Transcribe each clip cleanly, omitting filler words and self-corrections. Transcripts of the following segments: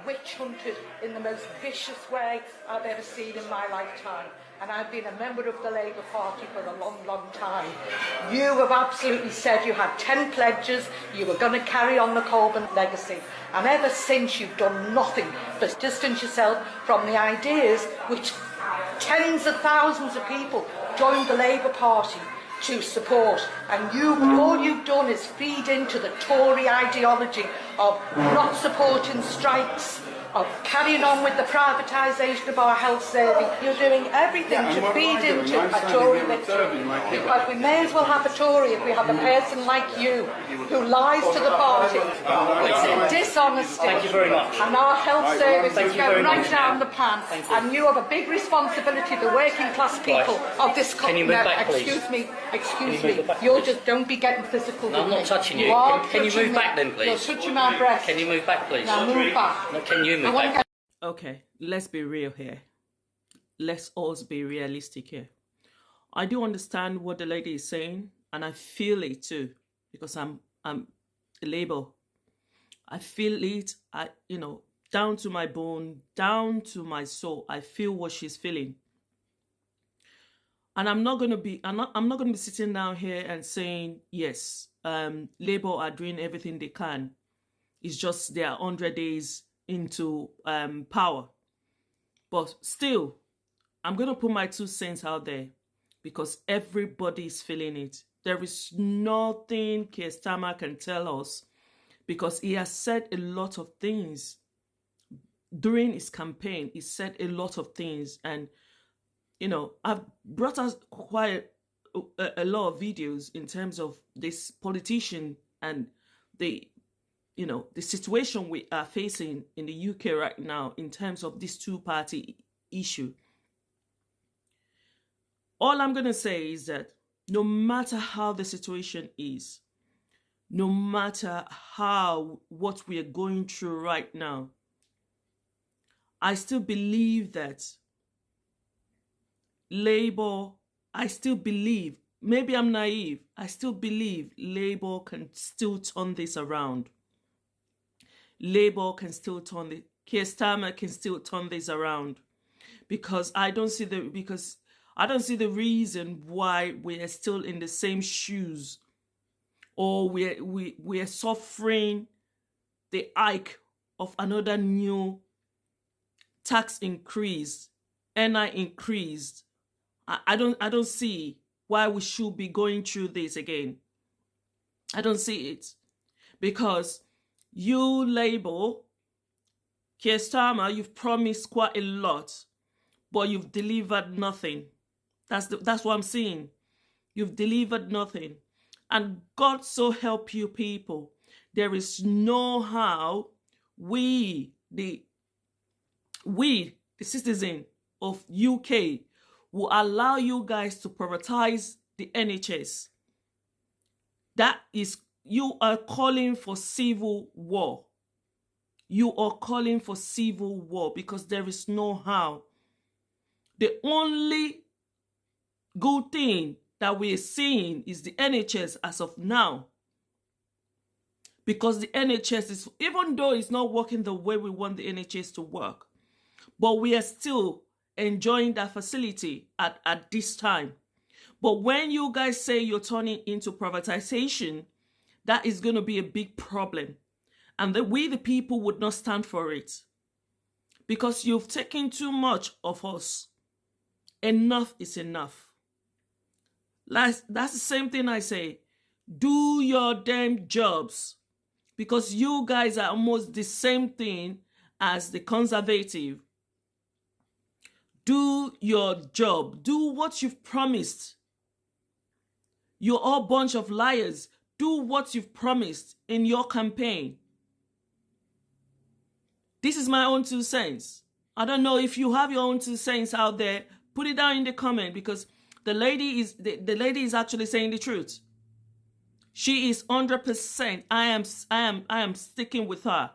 witch hunted in the most vicious way I've ever seen in my lifetime. And I've been a member of the Labour Party for a long, long time. You have absolutely said you had 10 pledges, you were going to carry on the Corbyn legacy. And ever since, you've done nothing but distance yourself from the ideas which tens of thousands of people joined the Labour Party to support, and all you've done is feed into the Tory ideology of not supporting strikes, of carrying on with the privatisation of our health service. You're doing everything to feed into a Tory victory, because we may as well have a Tory if we have a person like you who lies to the party. It's a dishonesty. Thank you very much. And our health services go right down the pan, and you have a big responsibility, the working class people of this country. Can you move back, please? Excuse me. You're just, don't be getting physical with I'm not me. touching you. Can you move back then, please? You're touching my breast. Can you move back, please? Now move back. No, can you move back? Okay, let's be real here. Let's also be realistic here. I do understand what the lady is saying, and I feel it too, because I'm a Labour. I feel it, down to my bone, down to my soul. I feel what she's feeling. And I'm not gonna be sitting down here and saying, yes, Labour are doing everything they can. It's just they are 100 days into power. But still, I'm going to put my 2 cents out there, because everybody is feeling it. There is nothing Keir Starmer can tell us, because he has said a lot of things during his campaign. He said a lot of things, and I've brought us quite a lot of videos in terms of this politician and the situation we are facing in the UK right now in terms of this two-party issue. All I'm going to say is that no matter how the situation is, no matter what we are going through right now, I still believe that Labour, maybe I'm naive, I still believe Labour can still turn this around. Labour can still turn it. Keir Starmer can still turn this around, because I don't see the reason why we are still in the same shoes, or we are suffering the hike of another new tax increase, NI increased. I don't see why we should be going through this again. I don't see it, because you, Labour, Keir Starmer, you've promised quite a lot, but you've delivered nothing. That's what I'm seeing. You've delivered nothing. And God so help you people, there is no how we, the citizen of UK, will allow you guys to privatize the NHS. That is, you are calling for civil war. You are calling for civil war, because there is no how. The only good thing that we are seeing is the NHS as of now. Because the NHS is, even though it's not working the way we want the NHS to work, but we are still enjoying that facility at this time. But when you guys say you're turning into privatization, that is going to be a big problem. And we, the people, would not stand for it. Because you've taken too much of us. Enough is enough. That's the same thing I say. Do your damn jobs. Because you guys are almost the same thing as the Conservative. Do your job. Do what you've promised. You're all a bunch of liars. Do what you've promised in your campaign. This is my own 2 cents. I don't know if you have your own 2 cents out there. Put it down in the comment, because the lady is actually saying the truth. She is 100%. I am sticking with her.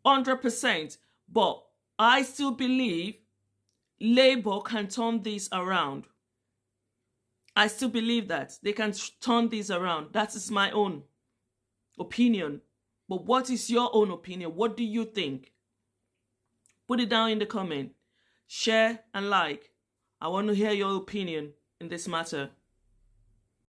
100%. But I still believe Labour can turn this around. I still believe that they can turn this around. That is my own opinion. But what is your own opinion? What do you think? Put it down in the comment. Share and like. I want to hear your opinion in this matter.